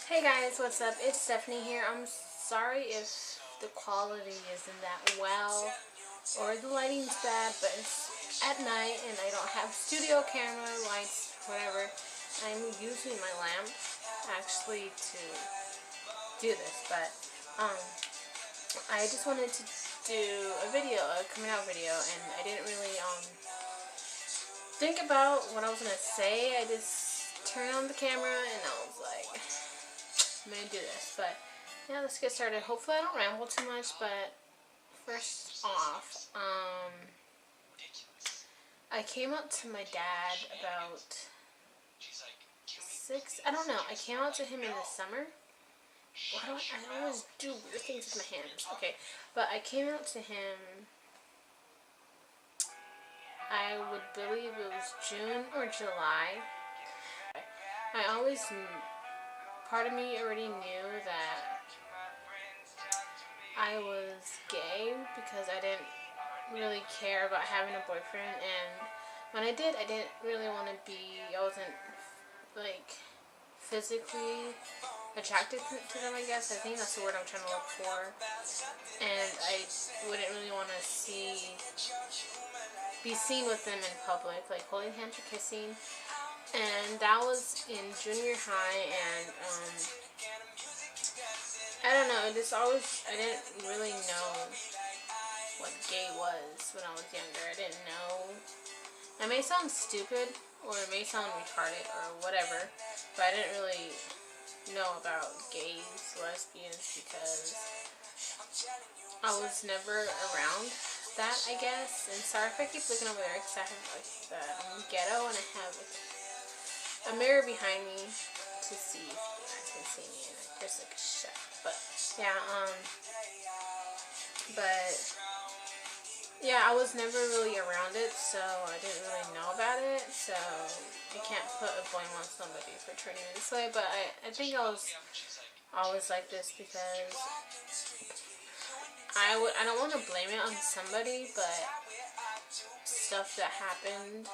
Hey guys, what's up? It's Stephanie here. I'm sorry if the quality isn't that well or the lighting's bad, but it's at night and I don't have studio camera, lights, whatever. I'm using my lamp actually to do this, but I just wanted to do a video, a coming out video, and I didn't really think about what I was gonna say. I just turned on the camera and I was like, I'm gonna do this. But yeah, let's get started. Hopefully I don't ramble too much, but first off, I came up to my dad about I don't know, I came out to him in the summer. Why do I always do weird things with my hands? Okay, but I came out to him, I would believe it was June or July. Part of me already knew that I was gay because I didn't really care about having a boyfriend, and when I did, I didn't really want to I wasn't like physically attracted to them, I guess. I think that's the word I'm trying to look for. And I wouldn't really want to be seen with them in public, like holding hands or kissing. And that was in junior high, and I don't know, I didn't really know what gay was when I was younger. I didn't know. It may sound stupid, or it may sound retarded, or whatever, but I didn't really know about gays, lesbians, because I was never around that, I guess. And sorry if I keep looking over there, because I have like the ghetto, and I have a mirror behind me to see if you guys can see me, and there's like a shot. But yeah, I was never really around it, so I didn't really know about it. So I can't put a blame on somebody for turning me this way. But I think I was always like this because I don't want to blame it on somebody, but stuff that happened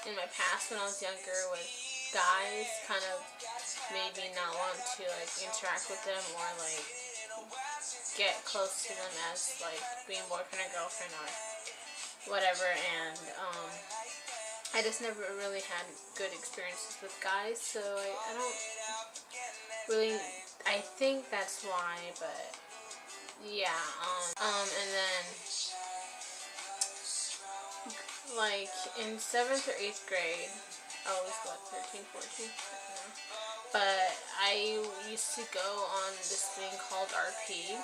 in my past when I was younger with guys kind of made me not want to like interact with them or like get close to them as like being boyfriend or girlfriend or whatever. And I just never really had good experiences with guys, so I don't really, I think that's why. But yeah, and then like in 7th or 8th grade, I was 13, 14, I don't know. But I used to go on this thing called RP,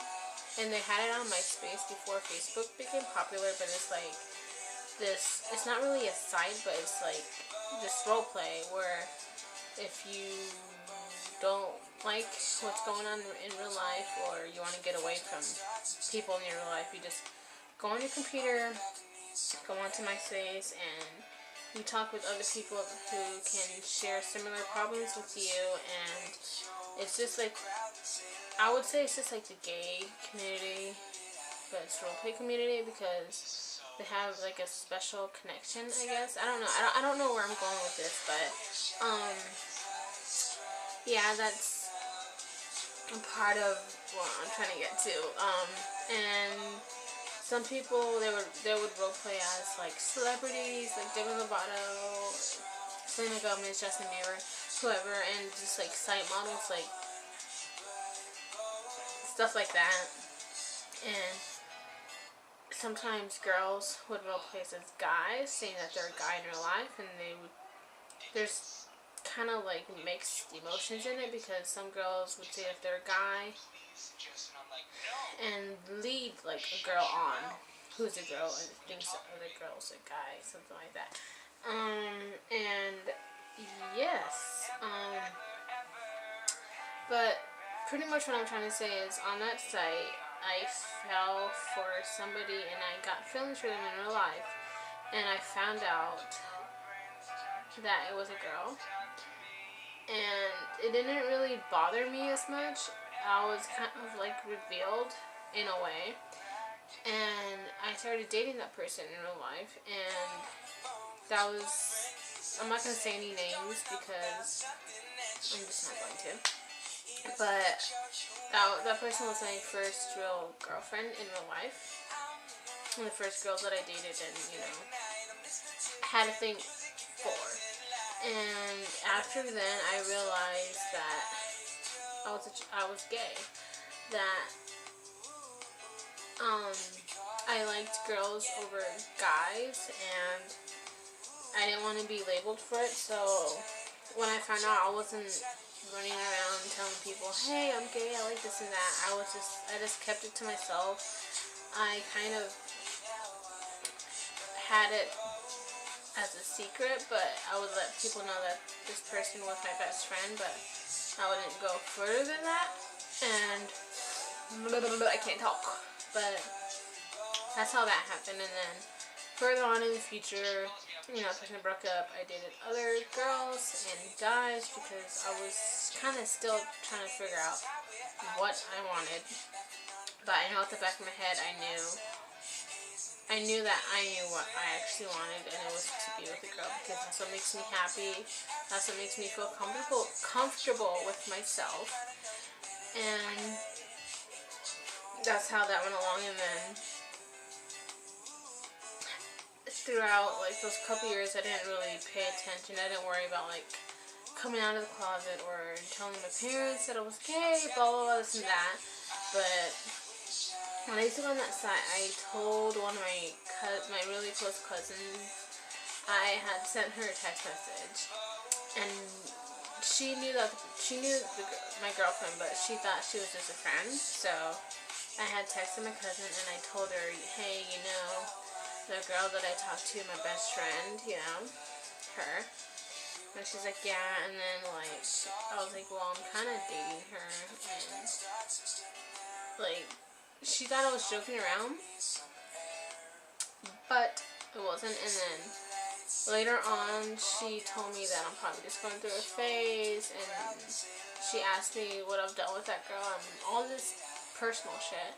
and they had it on MySpace before Facebook became popular. But it's like it's not really a site, but it's like this role play where if you don't like what's going on in real life, or you want to get away from people in your real life, you just go on your computer, go onto MySpace, and you talk with other people who can share similar problems with you. And it's just like, I would say it's just like the gay community, but it's roleplay community because they have like a special connection, I guess. I don't know. I don't know where I'm going with this, but yeah, that's a part of what I'm trying to get to. And some people, they would roleplay as like celebrities, like Demi Lovato, Selena Gomez, Justin Bieber, whoever, and just like site models, like stuff like that. And sometimes girls would roleplay as guys, saying that they're a guy in real life, and there's kind of like mixed emotions in it, because some girls would say if they're a guy and lead like a girl on who's a girl and thinks the other girl's a guy, something like that. And yes, but pretty much what I'm trying to say is, on that site I fell for somebody and I got feelings for them in real life, and I found out that it was a girl, and it didn't really bother me as much. I was kind of like revealed in a way, and I started dating that person in real life, and that was, I'm not going to say any names because I'm just not going to. But that person was my first real girlfriend in real life. And the first girl that I dated and, had a thing for. And after then, I realized that I was gay. That I liked girls over guys, and I didn't want to be labeled for it. So when I found out, I wasn't running around telling people, hey, I'm gay, I like this and that. I just kept it to myself. I kind of had it as a secret, but I would let people know that this person was my best friend, but I wouldn't go further than that. And I can't talk, but that's how that happened. And then further on in the future, after I broke up, I dated other girls and guys because I was kind of still trying to figure out what I wanted. But I know at the back of my head, I knew that I knew what I actually wanted, and it was to be with a girl because that's what makes me happy. That's what makes me feel comfortable with myself. And that's how that went along. And then throughout those couple years, I didn't really pay attention. I didn't worry about coming out of the closet or telling my parents that I was gay, blah blah blah, this and that. But when I used to go on that site, I told one of my really close cousins. I had sent her a text message, and she knew my girlfriend, but she thought she was just a friend. So I had texted my cousin, and I told her, hey, the girl that I talked to, my best friend, her. And she's like, yeah. And then I was like, well, I'm kind of dating her, and she thought I was joking around, but it wasn't. And then later on, she told me that I'm probably just going through a phase, and she asked me what I've done with that girl and all this personal shit.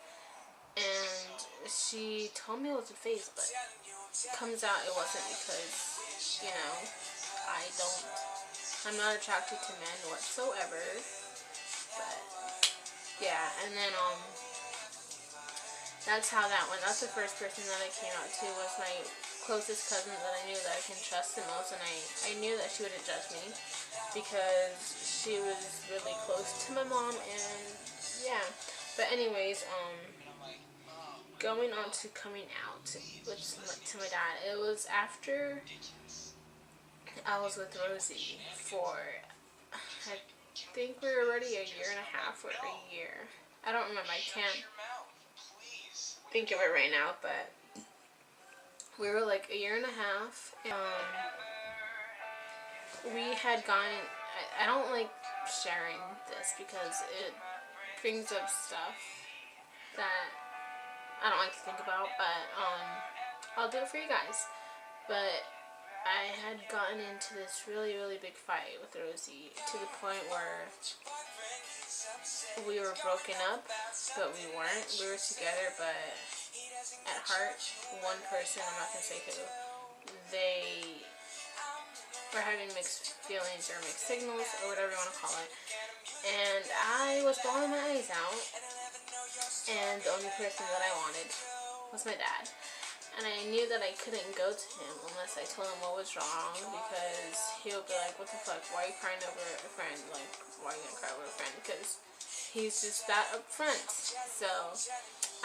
And she told me it was a phase, but comes out it wasn't because, I'm not attracted to men whatsoever. But yeah, and then that's how that went. That's the first person that I came out to, was my closest cousin that I knew that I can trust the most, and I knew that she wouldn't judge me because she was really close to my mom. And yeah, but anyways, going on to coming out to my dad, it was after I was with Rosie for, I think we were already a year and a half or a year. I don't remember. I can't think of it right now, but we were a year and a half. We had gone, I don't like sharing this because it brings up stuff that I don't like to think about, but I'll do it for you guys. But I had gotten into this really, really big fight with Rosie to the point where we were broken up, but we weren't. We were together, but at heart, one person, I'm not going to say who, they were having mixed feelings or mixed signals or whatever you want to call it. And I was bawling my eyes out, and the only person that I wanted was my dad. And I knew that I couldn't go to him unless I told him what was wrong, because he'll be like, what the fuck, why are you crying over a friend? Why are you gonna cry over a friend? Because he's just that upfront. So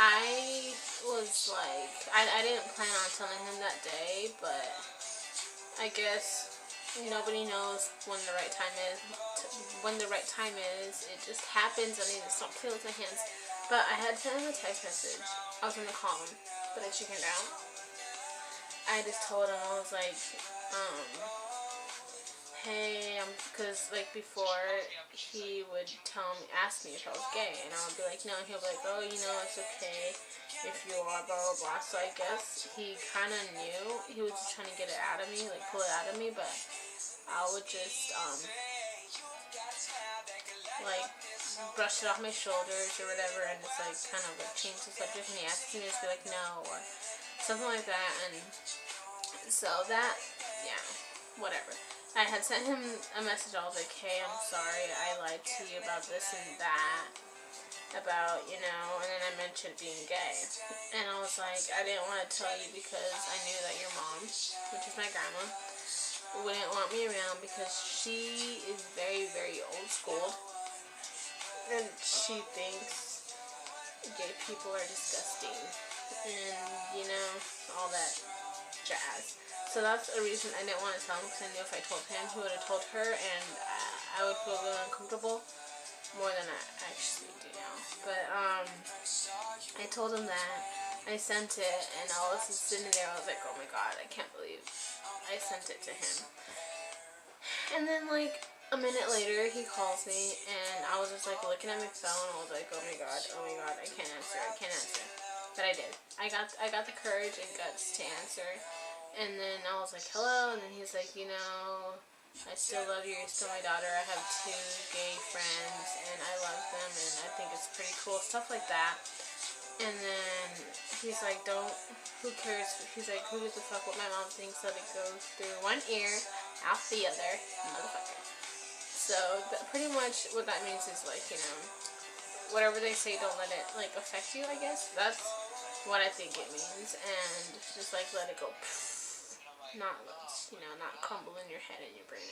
I was I didn't plan on telling him that day, but I guess nobody knows when the right time is. When the right time is, it just happens. I need to stop playing with my hands. But I had sent him a text message. I was gonna call him, but I chickened out. I just told him, I was like, hey, because before he would ask me if I was gay, and I would be like, no, and he'll be like, oh, it's okay if you are, blah blah blah. So I guess he kind of knew. He was just trying to get it out of me, pull it out of me, but I would just brush it off my shoulders or whatever, and just kind of change the subject. And he asked me, just be like, no, or something like that. And so that, yeah, whatever. I had sent him a message. I was like, hey, I'm sorry, I lied to you about this and that, about, you know, and then I mentioned being gay. And I was like, I didn't want to tell you because I knew that your mom, which is my grandma, wouldn't want me around because she is very, very old school. And she thinks gay people are disgusting. And, you know, all that jazz. So that's a reason I didn't want to tell him, because I knew if I told him, he would have told her, and I would feel really uncomfortable, more than I actually do now. But I told him that, I sent it, and I was just sitting there, I was like, oh my god, I can't believe I sent it to him. And then like a minute later, he calls me, and I was just like looking at my phone, I was like, oh my god, I can't answer. But I did. I got the courage and guts to answer. And then I was like, hello, and then he's like, you know, I still love you, you're still my daughter, I have 2 gay friends, and I love them, and I think it's pretty cool, stuff like that. And then he's like, who cares, he's like, who gives a fuck what my mom thinks, that it goes through one ear, out the other, motherfucker. So, pretty much what that means is like, you know, whatever they say, don't let it, like, affect you, I guess. That's what I think it means, and just, like, let it go. Not, you know, not crumble in your head and your brain.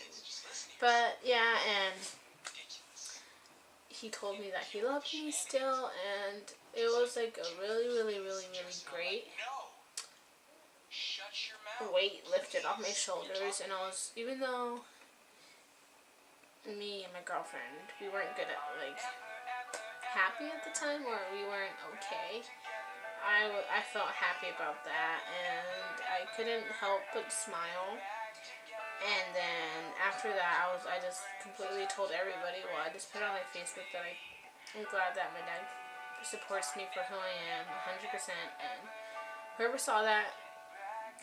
But, yeah, and he told me that he loved me still, and it was, like, a really, really, really, really great weight lifted off my shoulders, and I was, even though me and my girlfriend, we weren't good at, like, happy at the time, or we weren't okay, I felt happy about that, and I couldn't help but smile. And then after that, I just completely told everybody, well, I just put it on my Facebook that I'm glad that my dad supports me for who I am 100%, and whoever saw that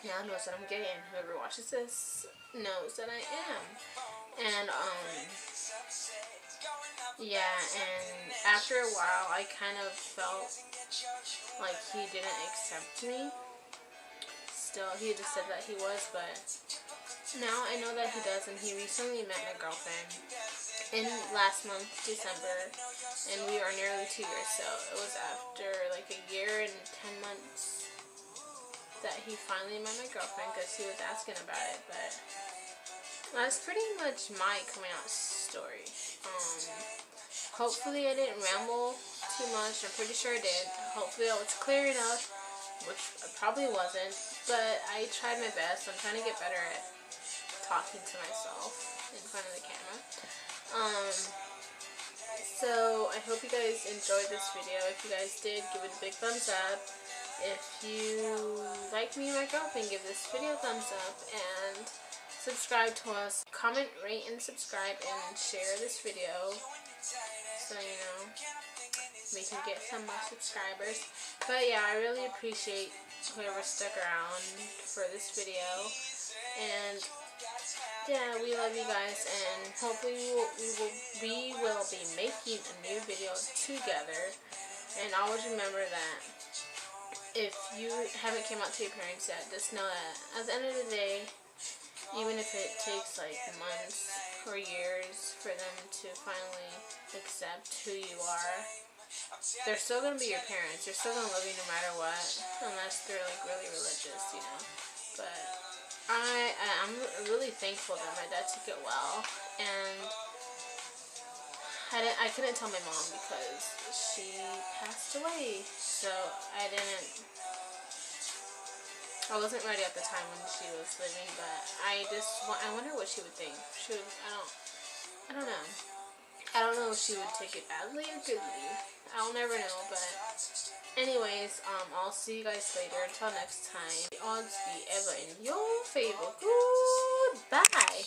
now knows that I'm gay, and whoever watches this knows that I am. And yeah, and after a while, I kind of felt like he didn't accept me. Still, he just said that he was, but now I know that he does, and he recently met my girlfriend in last month, December, and we are nearly 2 years, so it was after like a year and 10 months that he finally met my girlfriend, because he was asking about it. But that's pretty much my coming out story. Hopefully I didn't ramble too much. I'm pretty sure I did. Hopefully I was clear enough, which I probably wasn't, but I tried my best. I'm trying to get better at talking to myself in front of the camera. So I hope you guys enjoyed this video. If you guys did, give it a big thumbs up. If you like me and my girlfriend, give this video a thumbs up, and subscribe to us. Comment, rate, and subscribe, and share this video, so you know we can get some more subscribers. But yeah, I really appreciate whoever stuck around for this video, and yeah, we love you guys, and hopefully we will be making a new video together. And always remember that if you haven't came out to your parents yet, just know that at the end of the day, even if it takes like months or years for them to finally accept who you are, they're still going to be your parents. They're still going to love you no matter what, unless they're like really religious, you know. But I'm really thankful that my dad took it well, and I couldn't tell my mom because she passed away, so I wasn't ready at the time when she was living. But I wonder what she would think. I don't know. I don't know if she would take it badly or goodly. I'll never know. But anyways, I'll see you guys later. Until next time, the odds be ever in your favor. Goodbye.